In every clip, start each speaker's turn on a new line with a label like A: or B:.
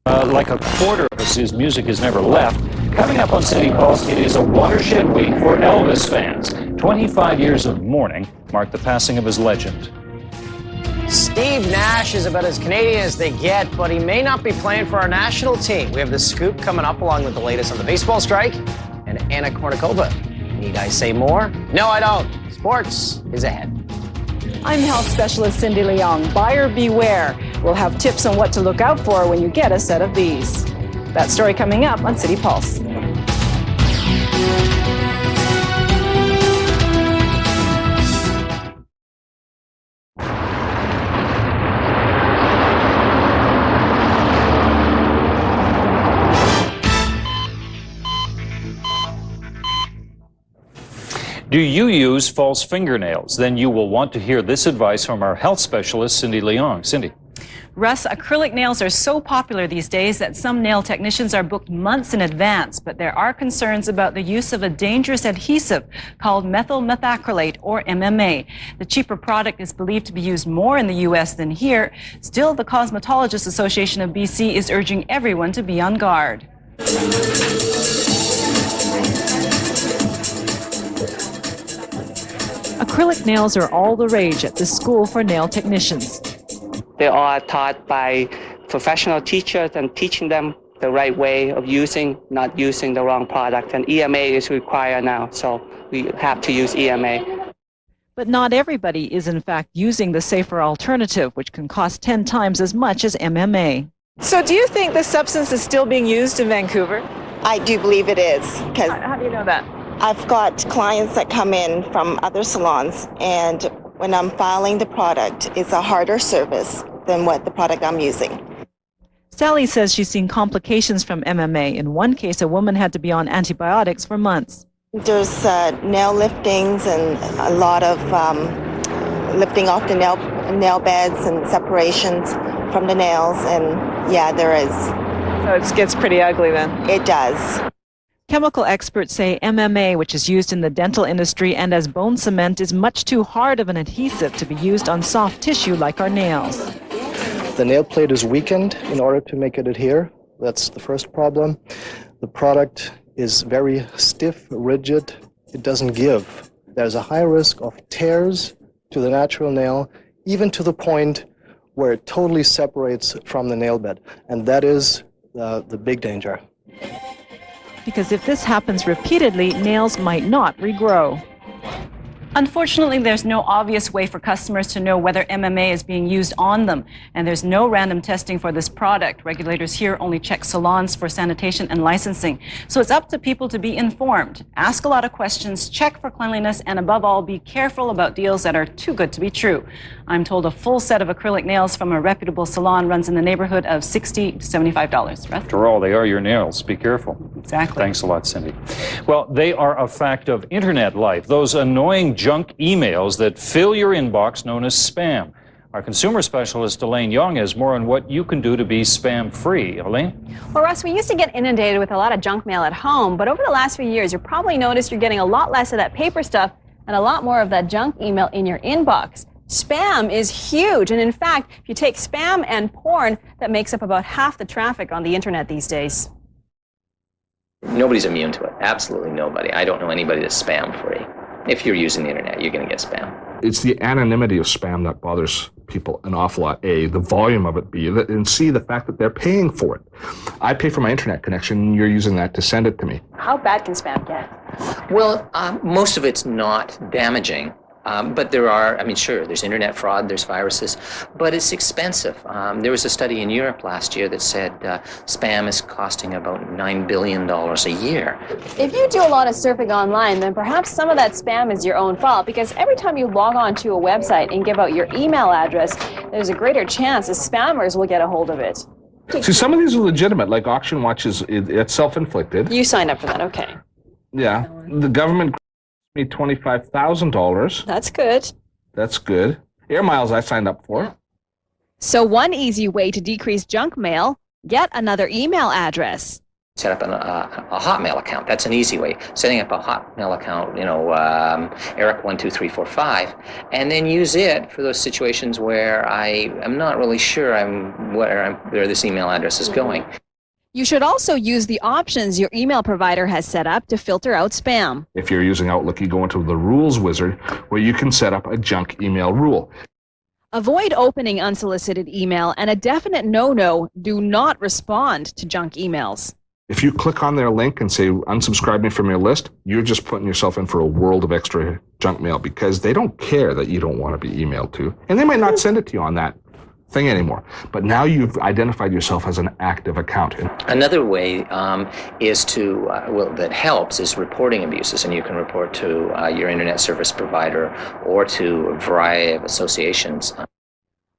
A: Like a quarter of us whose music has never left. Coming up on Citypulse, it is a watershed week for Elvis fans. 25 years of mourning marked the passing of his legend.
B: Steve Nash is about as Canadian as they get, but he may not be playing for our national team. We have the scoop coming up along with the latest on the baseball strike and Anna Kournikova. Need I say more? No, I don't. Sports is ahead.
C: I'm health specialist Cindy Leong. Buyer beware. We'll have tips on what to look out for when you get a set of these. That story coming up on City Pulse.
A: Do you use false fingernails? Then you will want to hear this advice from our health specialist, Cindy Leong. Cindy.
C: Russ, acrylic nails are so popular these days that some nail technicians are booked months in advance, but there are concerns about the use of a dangerous adhesive called methyl methacrylate, or MMA. The cheaper product is believed to be used more in the U.S. than here. Still, the Cosmetologists Association of BC is urging everyone to be on guard. Acrylic nails are all the rage at the School for Nail Technicians.
D: They are taught by professional teachers and teaching them the right way of using, not using the wrong product. And EMA is required now, so we have to use EMA.
C: But not everybody is in fact using the safer alternative, which can cost 10 times as much as MMA. So do you think this substance is still being used in Vancouver?
E: I do believe it is.
C: How do you know that?
E: I've got clients that come in from other salons, and when I'm filing the product, it's a harder service than what the product I'm using.
C: Sally says she's seen complications from MMA. In one case, a woman had to be on antibiotics for months.
E: There's nail liftings and a lot of lifting off the nail beds and separations from the nails, and yeah, there is.
C: So it gets pretty ugly then?
E: It does.
C: Chemical experts say MMA, which is used in the dental industry and as bone cement, is much too hard of an adhesive to be used on soft tissue like our nails.
F: The nail plate is weakened in order to make it adhere. That's the first problem. The product is very stiff, rigid. It doesn't give. There's a high risk of tears to the natural nail, even to the point where it totally separates from the nail bed. And that is the big danger.
C: Because if this happens repeatedly, nails might not regrow. Unfortunately, there's no obvious way for customers to know whether MMA is being used on them, and there's no random testing for this product. Regulators here only check salons for sanitation and licensing. So it's up to people to be informed, ask a lot of questions, check for cleanliness, and above all, be careful about deals that are too good to be true. I'm told a full set of acrylic nails from a reputable salon runs in the neighborhood of $60 to $75.
A: After all, they are your nails. Be careful.
C: Exactly.
A: Thanks a lot, Cindy. Well, they are a fact of internet life. Those annoying junk emails that fill your inbox known as spam. Our consumer specialist, Elaine Young, has more on what you can do to be spam-free. Elaine?
G: Well, Russ, we used to get inundated with a lot of junk mail at home, but over the last few years, you've probably noticed you're getting a lot less of that paper stuff and a lot more of that junk email in your inbox. Spam is huge, and in fact, if you take spam and porn, that makes up about half the traffic on the internet these days.
H: Nobody's immune to it. Absolutely nobody. I don't know anybody that's spam-free. If you're using the internet, you're going to get spam.
I: It's the anonymity of spam that bothers people an awful lot. A, the volume of it, B, and C, the fact that they're paying for it. I pay for my internet connection, and you're using that to send it to me.
G: How bad can spam get?
H: Well, most of it's not damaging. But there are, sure, there's internet fraud, there's viruses, but it's expensive. There was a study in Europe last year that said spam is costing about $9 billion a year.
G: If you do a lot of surfing online, then perhaps some of that spam is your own fault, because every time you log on to a website and give out your email address, there's a greater chance that spammers will get a hold of it.
I: See, some of these are legitimate, like Auction Watch it's self-inflicted.
G: You signed up for that, okay.
I: Yeah, the government me $25,000.
G: That's good.
I: That's good. Air miles I signed up for.
G: So one easy way to decrease junk mail, get another email address.
H: Set up a Hotmail account. That's an easy way. Setting up a Hotmail account, Eric12345, and then use it for those situations where I am not really sure where this email address is going.
G: You should also use the options your email provider has set up to filter out spam.
I: If you're using Outlook, you go into the rules wizard where you can set up a junk email rule.
G: Avoid opening unsolicited email, and a definite no-no: do not respond to junk emails.
I: If you click on their link and say, unsubscribe me from your list, you're just putting yourself in for a world of extra junk mail, because they don't care that you don't want to be emailed to. And they might not send it to you on that thing anymore. But now you've identified yourself as an active account.
H: Another way is to, that helps, is reporting abuses. And you can report to your internet service provider or to a variety of associations.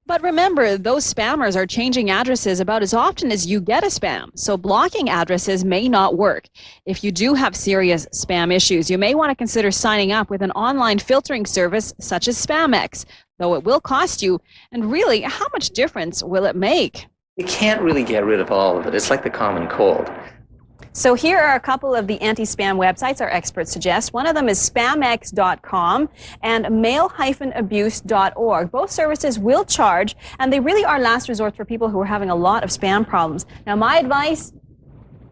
G: But remember, those spammers are changing addresses about as often as you get a spam, so blocking addresses may not work. If you do have serious spam issues, you may want to consider signing up with an online filtering service such as SpamX, though it will cost you. And really, how much difference will it make?
H: You can't really get rid of all of it. It's like the common cold.
G: So here are a couple of the anti-spam websites our experts suggest. One of them is spamx.com and mail-abuse.org. Both services will charge, and they really are last resort for people who are having a lot of spam problems. Now, my advice: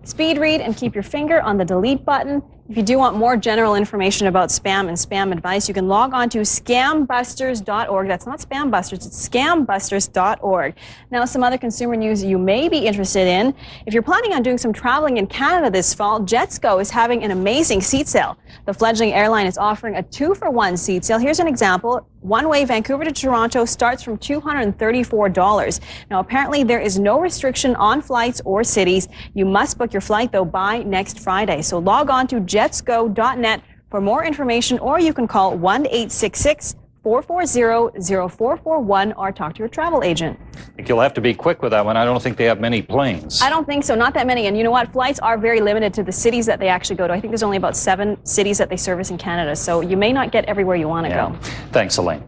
G: speed read and keep your finger on the delete button. If you do want more general information about spam and spam advice, you can log on to scambusters.org. That's not Spam Busters, it's scambusters.org. Now, some other consumer news you may be interested in. If you're planning on doing some traveling in Canada this fall, JetSco is having an amazing seat sale. The fledgling airline is offering a 2-for-1 seat sale. Here's an example. One-way Vancouver to Toronto starts from $234. Now, apparently there is no restriction on flights or cities. You must book your flight, though, by next Friday. So log on to jetsco.net for more information, or you can call 1-866-440-0441 or talk to your travel agent.
A: I think you'll have to be quick with that one. I don't think they have many planes.
G: I don't think so, not that many. And you know what? Flights are very limited to the cities that they actually go to. I think there's only about 7 cities that they service in Canada, so you may not get everywhere you want to go.
A: Thanks, Elaine.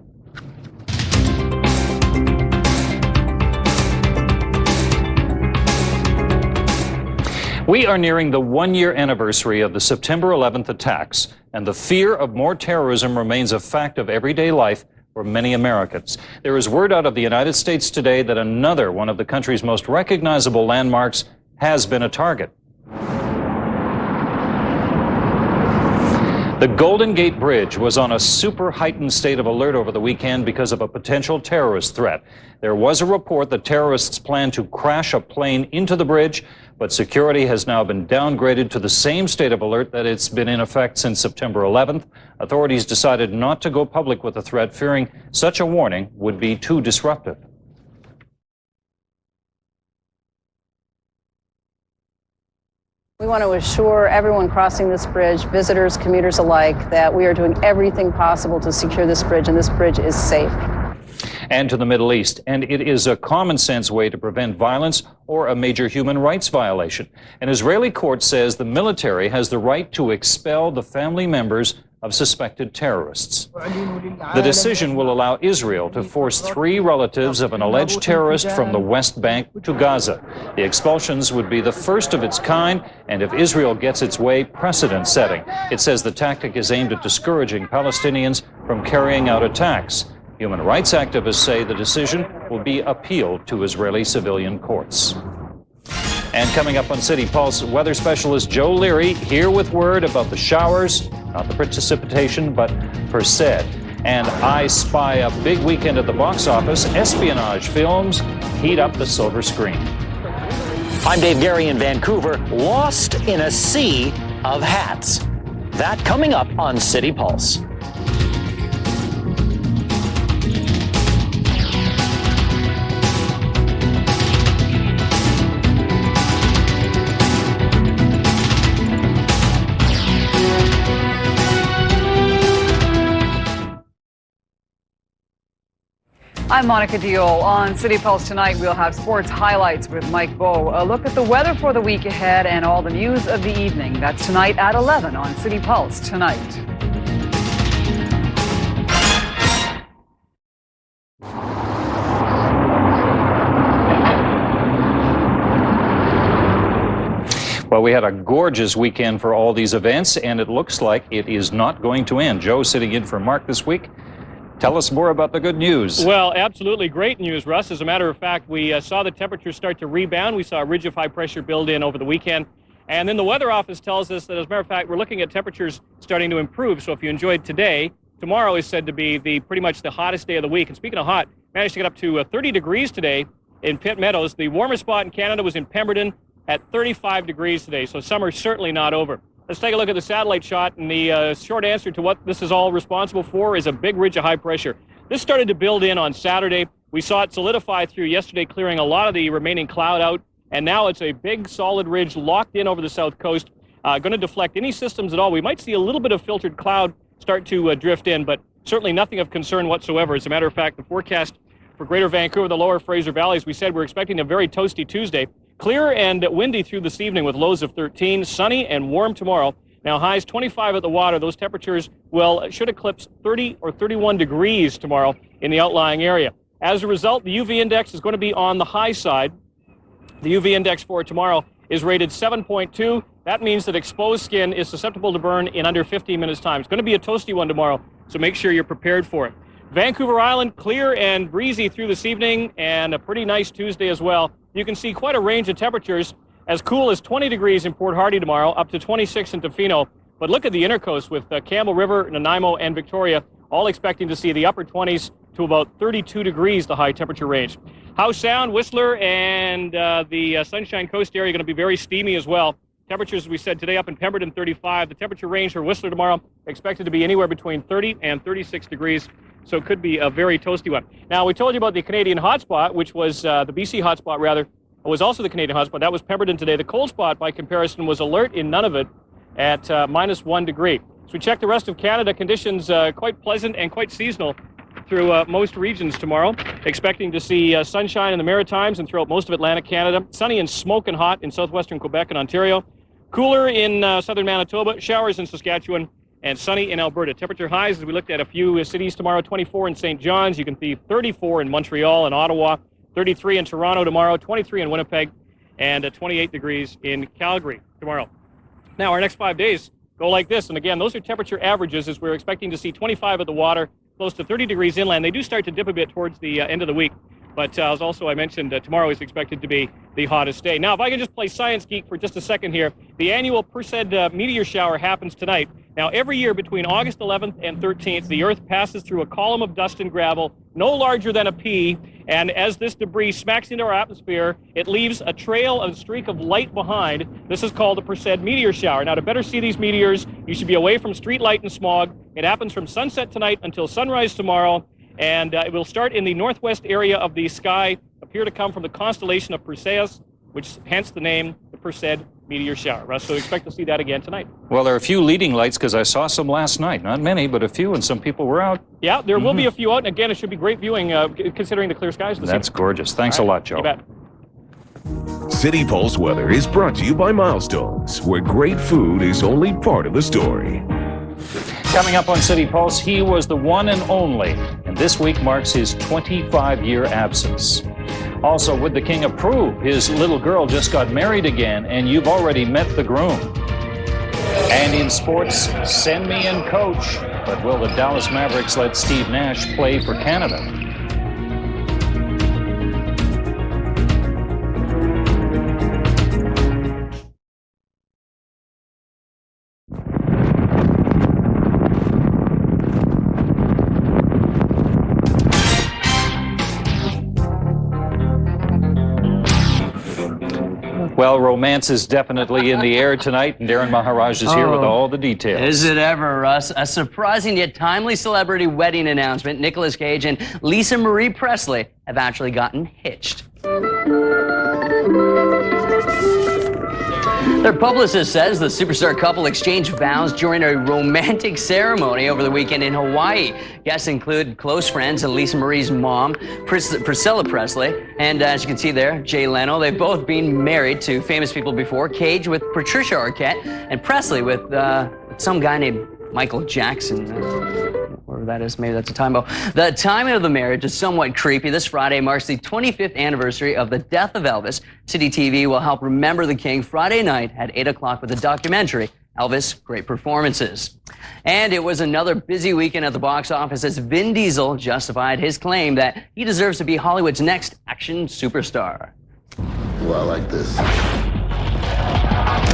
A: We are nearing the 1-year anniversary of the September 11th attacks, and the fear of more terrorism remains a fact of everyday life for many Americans. There is word out of the United States today that another one of the country's most recognizable landmarks has been a target. The Golden Gate Bridge was on a super heightened state of alert over the weekend because of a potential terrorist threat. There was a report that terrorists planned to crash a plane into the bridge, but security has now been downgraded to the same state of alert that it's been in effect since September 11th. Authorities decided not to go public with the threat, fearing such a warning would be too disruptive.
J: We want to assure everyone crossing this bridge, visitors, commuters alike, that we are doing everything possible to secure this bridge, and this bridge is safe.
A: And to the Middle East, and it is a common sense way to prevent violence or a major human rights violation. An Israeli court says the military has the right to expel the family members of suspected terrorists. The decision will allow Israel to force 3 relatives of an alleged terrorist from the West Bank to Gaza. The expulsions would be the first of its kind, and if Israel gets its way, precedent-setting. It says the tactic is aimed at discouraging Palestinians from carrying out attacks. Human rights activists say the decision will be appealed to Israeli civilian courts. And coming up on Citypulse, weather specialist Joe Leary here with word about the showers, not the precipitation, but Perced. And I Spy, a big weekend at the box office. Espionage films heat up the silver screen.
K: I'm Dave Gary in Vancouver, lost in a sea of hats. That coming up on Citypulse.
L: I'm Monica Diol. On City Pulse tonight, we'll have sports highlights with Mike Bowe. A look at the weather for the week ahead and all the news of the evening. That's tonight at 11 on City Pulse Tonight.
A: Well, we had a gorgeous weekend for all these events, and it looks like it is not going to end. Joe sitting in for Mark this week. Tell us more about the good news.
M: Well, absolutely great news, Russ. As a matter of fact, we saw the temperatures start to rebound. We saw a ridge of high pressure build in over the weekend. And then the weather office tells us that, as a matter of fact, we're looking at temperatures starting to improve. So if you enjoyed today, tomorrow is said to be pretty much the hottest day of the week. And speaking of hot, managed to get up to 30 degrees today in Pitt Meadows. The warmest spot in Canada was in Pemberton at 35 degrees today. So summer's certainly not over. Let's take a look at the satellite shot, and the short answer to what this is all responsible for is a big ridge of high pressure. This started to build in on Saturday. We saw it solidify through yesterday, clearing a lot of the remaining cloud out, and now it's a big solid ridge locked in over the south coast, going to deflect any systems at all. We might see a little bit of filtered cloud start to drift in, but certainly nothing of concern whatsoever. As a matter of fact, the forecast for Greater Vancouver, the lower Fraser Valley, as we said, we're expecting a very toasty Tuesday. Clear and windy through this evening with lows of 13, sunny and warm tomorrow. Now highs 25 at the water. Those temperatures should eclipse 30 or 31 degrees tomorrow in the outlying area. As a result, the UV index is going to be on the high side. The UV index for tomorrow is rated 7.2. That means that exposed skin is susceptible to burn in under 15 minutes time. It's going to be a toasty one tomorrow, so make sure you're prepared for it. Vancouver Island, clear and breezy through this evening, and a pretty nice Tuesday as well. You can see quite a range of temperatures, as cool as 20 degrees in Port Hardy tomorrow, up to 26 in Tofino. But look at the Intercoast with Campbell River, Nanaimo, and Victoria, all expecting to see the upper 20s to about 32 degrees, the high temperature range. Howe Sound, Whistler, and the Sunshine Coast area are going to be very steamy as well. Temperatures, as we said today, up in Pemberton, 35. The temperature range for Whistler tomorrow expected to be anywhere between 30 and 36 degrees. So it could be a very toasty one. Now, we told you about the Canadian hotspot, which was the BC hotspot, rather, was also the Canadian hotspot. That was Pemberton today. The cold spot, by comparison, was alert in Nunavut at -1 degree. So we check the rest of Canada. Conditions quite pleasant and quite seasonal through most regions tomorrow. Expecting to see sunshine in the Maritimes and throughout most of Atlantic Canada. Sunny and smoking hot in southwestern Quebec and Ontario. Cooler in southern Manitoba. Showers in Saskatchewan. And sunny in Alberta. Temperature highs, as we looked at a few cities tomorrow, 24 in St. John's. You can see 34 in Montreal and Ottawa, 33 in Toronto tomorrow, 23 in Winnipeg, and 28 degrees in Calgary tomorrow. Now, our next 5 days go like this. And again, those are temperature averages, as we're expecting to see 25 at the water, close to 30 degrees inland. They do start to dip a bit towards the end of the week. But as also I mentioned, tomorrow is expected to be the hottest day. Now, if I can just play Science Geek for just a second here, the annual Perseid meteor shower happens tonight. Now, every year between August 11th and 13th, the Earth passes through a column of dust and gravel no larger than a pea, and as this debris smacks into our atmosphere, it leaves a trail, a streak of light behind. This is called the Perseid meteor shower. Now, to better see these meteors, you should be away from street light and smog. It happens from sunset tonight until sunrise tomorrow, and it will start in the northwest area of the sky, appear to come from the constellation of Perseus, which hence the name, the Perseid meteor shower. Russ, so expect to see that again tonight.
A: Well, there are a few leading lights because I saw some last night. Not many, but a few, and some people were out.
M: Yeah, there will be a few out, and again, it should be great viewing considering the clear skies this
A: That's
M: evening.
A: gorgeous. Thanks a lot, Joe.
M: You bet.
N: CityPulse weather is brought to you by Milestones, where great food is only part of the story.
A: Coming up on City Pulse, he was the one and only, and this week marks his 25-year absence. Also, would the king approve? His little girl just got married again, and you've already met the groom. And in sports, send me in, coach. But will the Dallas Mavericks let Steve Nash play for Canada? Well, romance is definitely in the air tonight, and Darren Maharaj is here with all the details.
O: Is it ever, Russ? A surprising yet timely celebrity wedding announcement. Nicolas Cage and Lisa Marie Presley have actually gotten hitched. Their publicist says the superstar couple exchanged vows during a romantic ceremony over the weekend in Hawaii. Guests include close friends and Lisa Marie's mom, Priscilla Presley, and as you can see there, Jay Leno. They've both been married to famous people before. Cage with Patricia Arquette, and Presley with some guy named Michael Jackson. Or whatever that is. Maybe that's a typo. The timing of the marriage is somewhat creepy. This Friday marks the 25th anniversary of the death of Elvis. CityTV will help remember the king Friday night at 8 o'clock with a documentary, Elvis, Great Performances. And it was another busy weekend at the box office as Vin Diesel justified his claim that he deserves to be Hollywood's next action superstar.
P: Well, I like this.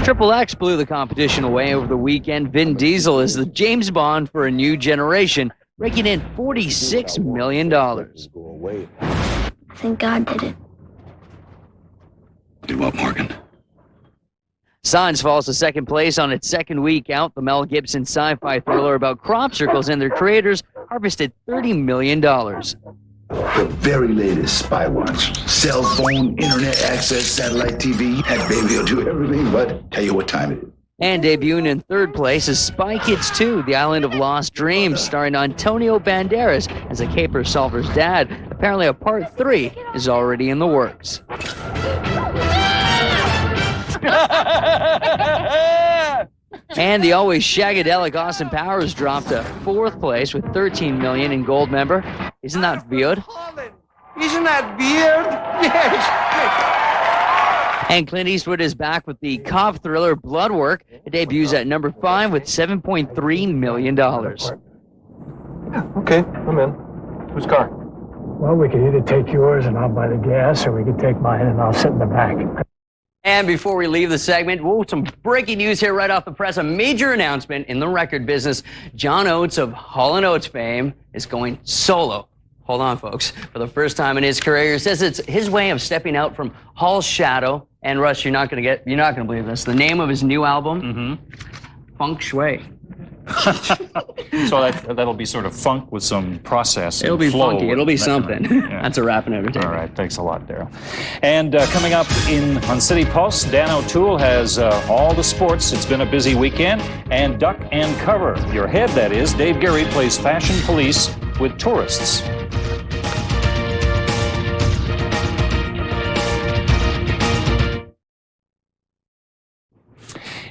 O: Triple X blew the competition away over the weekend. Vin Diesel is the James Bond for a new generation, raking in $46 million.
P: I
Q: think God did it.
P: Do what, Morgan?
O: Signs falls to second place on its second week out. The Mel Gibson sci-fi thriller about crop circles and their creators harvested $30 million.
P: The very latest spy watch. Cell phone, internet access, satellite TV. That baby will do everything but tell you what time it is.
O: And debuting in third place is Spy Kids 2, The Island of Lost Dreams, starring Antonio Banderas as a caper solver's dad. Apparently a part 3 is already in the works. And the always shagadelic Austin Powers dropped to fourth place with $13 million in gold member. Isn't that weird?
R: Isn't that weird? Yes.
O: And Clint Eastwood is back with the cop thriller Bloodwork. It debuts at number 5 with $7.3 million.
S: Okay, I'm in. Whose car?
T: Well, we could either take yours and I'll buy the gas, or we could take mine and I'll sit in the back.
O: And before we leave the segment, some breaking news here right off the press. A major announcement in the record business. John Oates of Hall & Oates fame is going solo. Hold on, folks. For the first time in his career, he says it's his way of stepping out from Hall's shadow. And Russ, you're not gonna believe this. The name of his new album, Feng Shui.
A: So that'll be sort of funk with some process.
O: It'll be
A: flow.
O: funky. It'll be something.
A: Yeah.
O: That's a wrap and everything.
A: All right, thanks a lot, Daryl. And coming up on City Pulse, Dan O'Toole has all the sports. It's been a busy weekend. And Duck and Cover. Your head, that is. Dave Gary plays fashion police with tourists.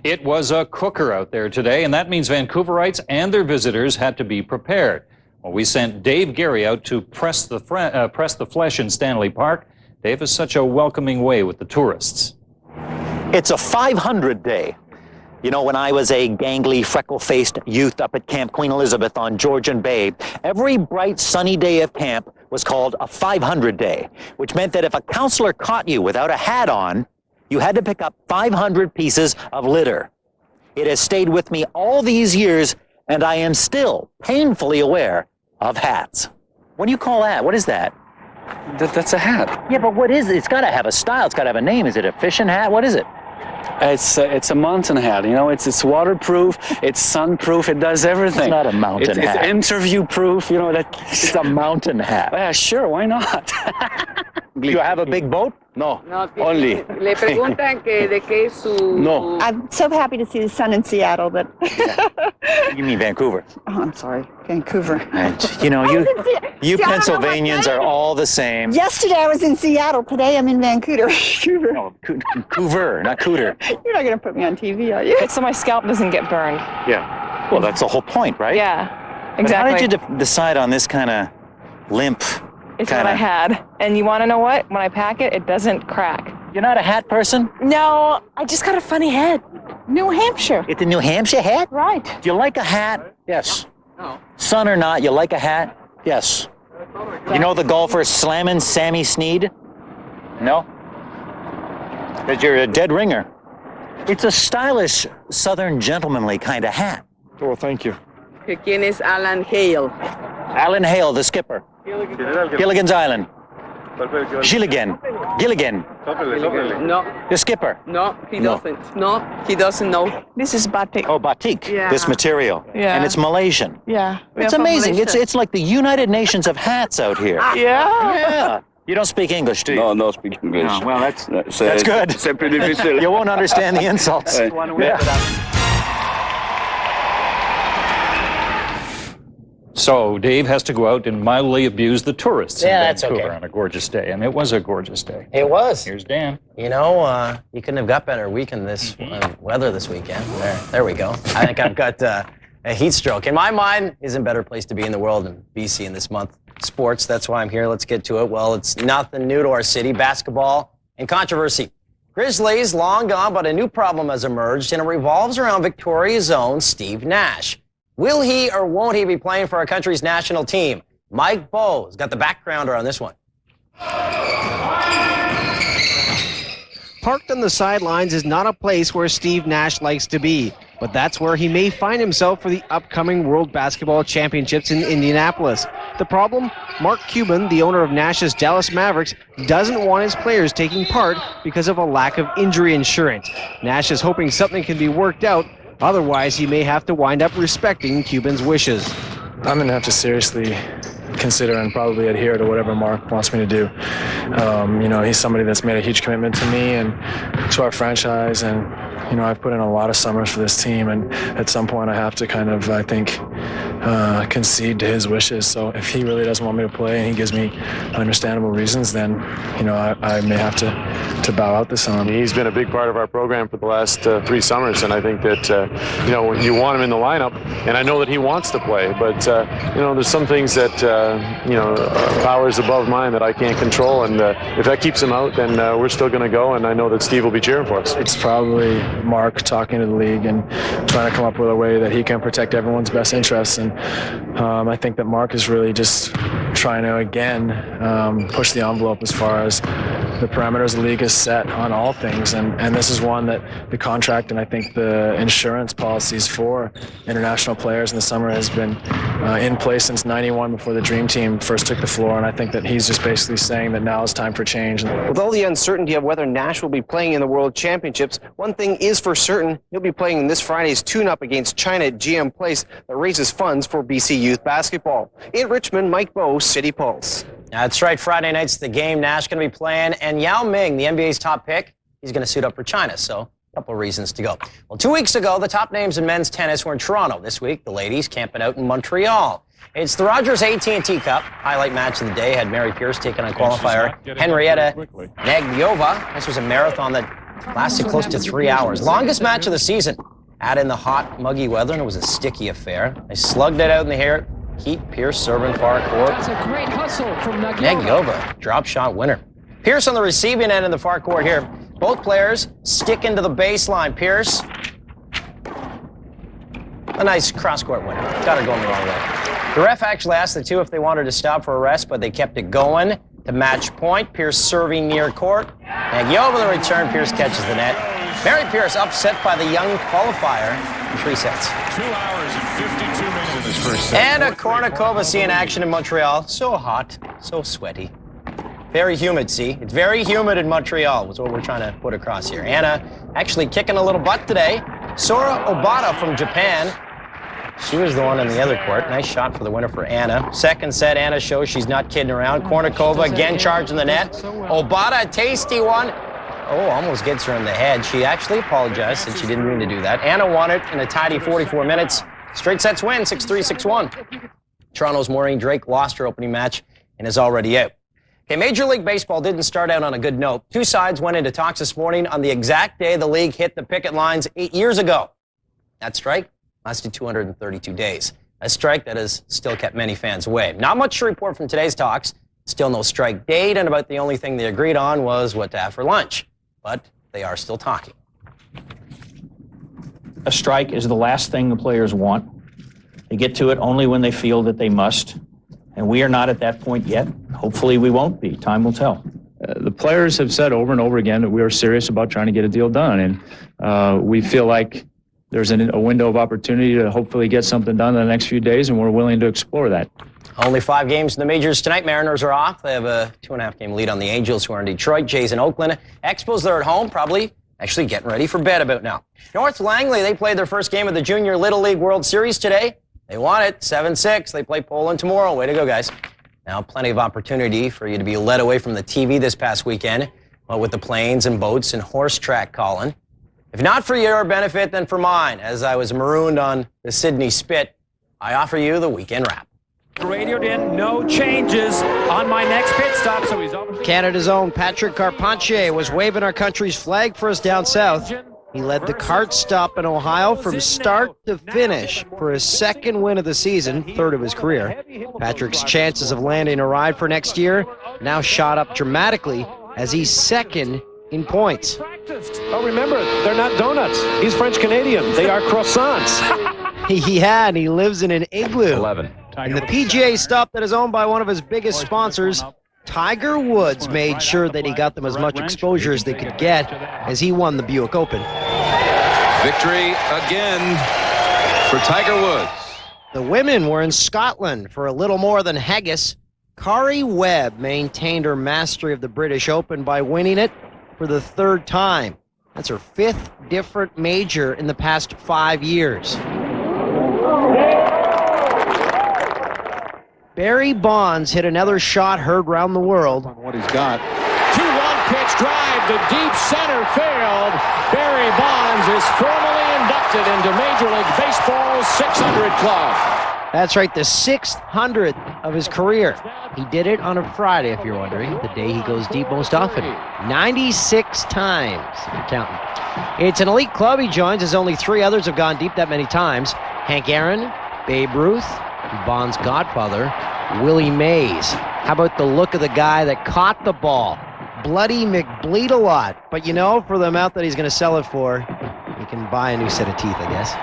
A: It was a cooker out there today, and that means Vancouverites and their visitors had to be prepared. Well, we sent Dave Gary out to press the flesh in Stanley Park. Dave has such a welcoming way with the tourists.
K: It's a 500 day. You know, when I was a gangly, freckle-faced youth up at Camp Queen Elizabeth on Georgian Bay, every bright, sunny day of camp was called a 500 day, which meant that if a counselor caught you without a hat on, you had to pick up 500 pieces of litter. It has stayed with me all these years, and I am still painfully aware of hats. What do you call that? What is that?
U: That's a hat.
K: Yeah, but what is it? It's got to have a style. It's got to have a name. Is it a fishing hat? What is it?
U: It's a mountain hat. You know, it's waterproof. It's sunproof. It does everything.
K: It's not a mountain hat.
U: It's interview proof. You know that.
K: It's a mountain hat.
U: Yeah, sure. Why not?
K: Do you have a big boat?
U: No. Only.
V: Le preguntan que de qué su...
U: No.
W: I'm so happy to see the sun in Seattle, but...
K: You mean Vancouver?
W: Oh, I'm sorry, Vancouver.
K: And, you know, you Pennsylvanians are all the same.
W: Yesterday I was in Seattle. Today I'm in Vancouver.
K: No, Vancouver, not Cooter.
W: You're not going to put me on TV, are you?
X: So my scalp doesn't get burned.
K: Yeah. Well, that's the whole point, right?
X: Yeah, exactly.
K: But how did you decide on this kind of limp?
X: It's what I had. And you want to know what? When I pack it, it doesn't crack.
K: You're not a hat person?
X: No, I just got a funny head. New Hampshire.
K: It's a New Hampshire hat?
X: Right.
K: Do you like a hat? Yes.
X: No.
K: Sun or not, you like a hat? Yes. You know the golfer Slammin' Sammy Snead? No? Because you're a dead ringer. It's a stylish, southern, gentlemanly kind of hat.
U: Oh, thank you.
V: ¿Quién es Alan Hale?
K: Alan Hale, the skipper. Gilligan's Island. Gilligan.
V: No.
K: The skipper.
V: No, he doesn't. No, he doesn't know.
X: This is batik.
K: Oh, batik.
V: Yeah.
K: This material.
X: Yeah.
K: And it's Malaysian.
X: Yeah.
K: It's amazing. It's like the United Nations of hats out here.
X: Yeah.
K: Yeah. You don't speak English, do you?
U: No, speak English.
K: No, well, that's good.
U: Sempre difícil.
K: You won't understand the insults.
A: So Dave has to go out and mildly abuse the tourists in
B: that's
A: Vancouver
B: okay.
A: on a gorgeous day. And it was a gorgeous day.
B: It was.
A: Here's Dan.
B: You know, you couldn't have got better weekend weather this weekend. There we go. I think I've got a heat stroke. In my mind, isn't a better place to be in the world than BC in this month. Sports, that's why I'm here. Let's get to it. Well, it's nothing new to our city. Basketball and controversy. Grizzlies, long gone, but a new problem has emerged, and it revolves around Victoria's own Steve Nash. Will he or won't he be playing for our country's national team? Mike Bowe's got the backgrounder on this one.
D: Parked on the sidelines is not a place where Steve Nash likes to be, but that's where he may find himself for the upcoming World Basketball Championships in Indianapolis. The problem? Mark Cuban, the owner of Nash's Dallas Mavericks, doesn't want his players taking part because of a lack of injury insurance. Nash is hoping something can be worked out, otherwise he may have to wind up respecting Cuban's wishes.
S: I'm going to have to seriously consider and probably adhere to whatever Mark wants me to do. He's somebody that's made a huge commitment to me and to our franchise, and I've put in a lot of summers for this team, and at some point I have to kind of, I think, concede to his wishes. So if he really doesn't want me to play and he gives me understandable reasons, then I may have to bow out this summer.
E: He's been a big part of our program for the last 3 summers, and I think that you want him in the lineup, and I know that he wants to play, but there's some things that powers above mine that I can't control, and if that keeps him out, then we're still going to go, and I know that Steve will be cheering for us.
S: It's probably Mark talking to the league and trying to come up with a way that he can protect everyone's best interests, and I think that Mark is really just trying to again push the envelope as far as the parameters the league is set on all things, and this is one that the contract and I think the insurance policies for international players in the summer has been in place since '91 before the Dream Team first took the floor, and I think that he's just basically saying that now is time for change.
D: With all the uncertainty of whether Nash will be playing in the World Championships, one thing is for certain, he'll be playing in this Friday's tune-up against China at GM Place that raises funds for BC youth basketball. In Richmond, Mike Bowe, City Pulse.
B: That's right, Friday night's the game. Nash going to be playing, and Yao Ming, the NBA's top pick, he's going to suit up for China, so a couple of reasons to go. Well, 2 weeks ago, the top names in men's tennis were in Toronto. This week, the ladies camping out in Montreal. It's the Rogers AT&T Cup. Highlight match of the day had Mary Pierce taking on qualifier Henrietta Nagyova. This was a marathon that lasted close to 3 hours. Longest match of the season. Add in the hot, muggy weather, and it was a sticky affair. They slugged it out in the heat. Pierce serving far court.
F: That's a great hustle from
B: Nagyova, drop shot winner. Pierce on the receiving end in the far court here. Both players sticking to the baseline. Pierce, a nice cross-court winner. Got her going the wrong way. The ref actually asked the two if they wanted to stop for a rest, but they kept it going to match point. Pierce serving near court. Nagyova the return. Pierce catches the net. Mary Pierce upset by the young qualifier in 3 sets.
F: 2 hours and 52 minutes in this first set.
B: And a Kournikova seeing action in Montreal. So hot, so sweaty. Very humid, see? It's very humid in Montreal, was what we're trying to put across here. Anna actually kicking a little butt today. Sora Obata from Japan. She was the one in the other court. Nice shot for the winner for Anna. Second set, Anna shows she's not kidding around. Kournikova again charging the net. Obata, a tasty one. Oh, almost gets her in the head. She actually apologized, said she didn't mean to do that. Anna won it in a tidy 44 minutes. Straight sets win, 6-3, 6-1. Toronto's Maureen Drake lost her opening match and is already out. Okay, Major League Baseball didn't start out on a good note. Two sides went into talks this morning on the exact day the league hit the picket lines 8 years ago. That strike lasted 232 days. A strike that has still kept many fans away. Not much to report from today's talks. Still no strike date, and about the only thing they agreed on was what to have for lunch. But they are still talking.
Q: A strike is the last thing the players want. They get to it only when they feel that they must. And we are not at that point yet. Hopefully we won't be. Time will tell.
Y: The players have said over and over again that we are serious about trying to get a deal done. And we feel like there's a window of opportunity to hopefully get something done in the next few days, and we're willing to explore that.
B: Only 5 games in the majors tonight. Mariners are off. They have a 2.5-game lead on the Angels, who are in Detroit. Jays in Oakland. Expos, they're at home, probably actually getting ready for bed about now. North Langley, they played their first game of the Junior Little League World Series today. They won it, 7-6. They play Poland tomorrow. Way to go, guys. Now, plenty of opportunity for you to be led away from the TV this past weekend with the planes and boats and horse track calling. If not for your benefit, then for mine. As I was marooned on the Sydney Spit, I offer you the weekend wrap.
Z: Radioed in, no changes on my next pit stop, so he's over.
D: Canada's own Patrick Carpentier was waving our country's flag for us down south. He led the cart stop in Ohio from start to finish for his second win of the season, third of his career. Patrick's chances of landing a ride for next year now shot up dramatically as he's second in points.
C: Oh, remember, they're not donuts. He's French-Canadian. They are croissants.
D: He lives in an igloo.
F: 11.
D: And the PGA stop that is owned by one of his biggest sponsors, Tiger Woods, made sure that he got them as much exposure as they could get as he won the Buick Open.
F: Victory again for Tiger Woods.
D: The women were in Scotland for a little more than haggis. Kari Webb maintained her mastery of the British Open by winning it for the third time. That's her fifth different major in the past 5 years. Barry Bonds hit another shot heard round the world.
C: What he's got. 2-1 pitch drive to deep center field. Barry Bonds is formally inducted into Major League Baseball's 600 club.
D: That's right, the 600th of his career. He did it on a Friday, if you're wondering, the day he goes deep most often. 96 times, if you're counting. It's an elite club he joins, as only 3 others have gone deep that many times. Hank Aaron, Babe Ruth, and Bond's godfather, Willie Mays. How about the look of the guy that caught the ball? Bloody McBleed-a-lot. But you know, for the amount that he's going to sell it for, he can buy a new set of teeth, I guess.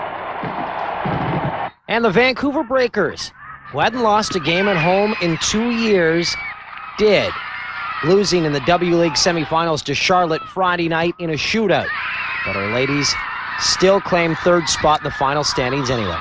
D: And the Vancouver Breakers, who hadn't lost a game at home in 2 years, did, losing in the W League semifinals to Charlotte Friday night in a shootout. But our ladies still claim third spot in the final standings anyway.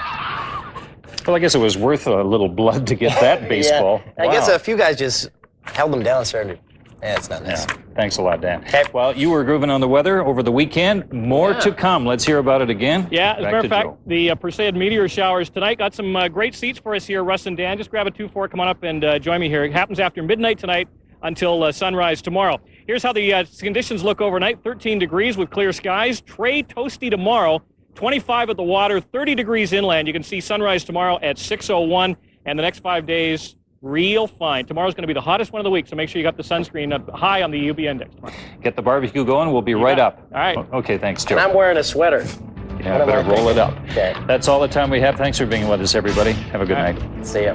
A: Well, I guess it was worth a little blood to get that baseball.
B: Yeah. I guess a few guys just held them down and started. Yeah, it's not nice.
A: Yeah. Thanks a lot, Dan. Well, you were grooving on the weather over the weekend. More to come. Let's hear about it again.
M: Yeah, as a matter of fact,
A: Joe.
M: the Perseid meteor showers tonight. Got some great seats for us here, Russ and Dan. Just grab a 2-4, come on up and join me here. It happens after midnight tonight until sunrise tomorrow. Here's how the conditions look overnight. 13 degrees with clear skies. Trey toasty tomorrow. 25 at the water, 30 degrees inland. You can see sunrise tomorrow at 6:01, and the next 5 days, real fine. Tomorrow's going to be the hottest one of the week, so make sure you got the sunscreen up high on the UV index tomorrow.
A: Get the barbecue going. We'll be right up.
M: All right.
A: Okay, thanks, Joe.
B: And I'm wearing a sweater.
A: Yeah, better roll it up.
B: Okay.
A: That's all the time we have. Thanks for being with us, everybody. Have a good night.
B: See ya.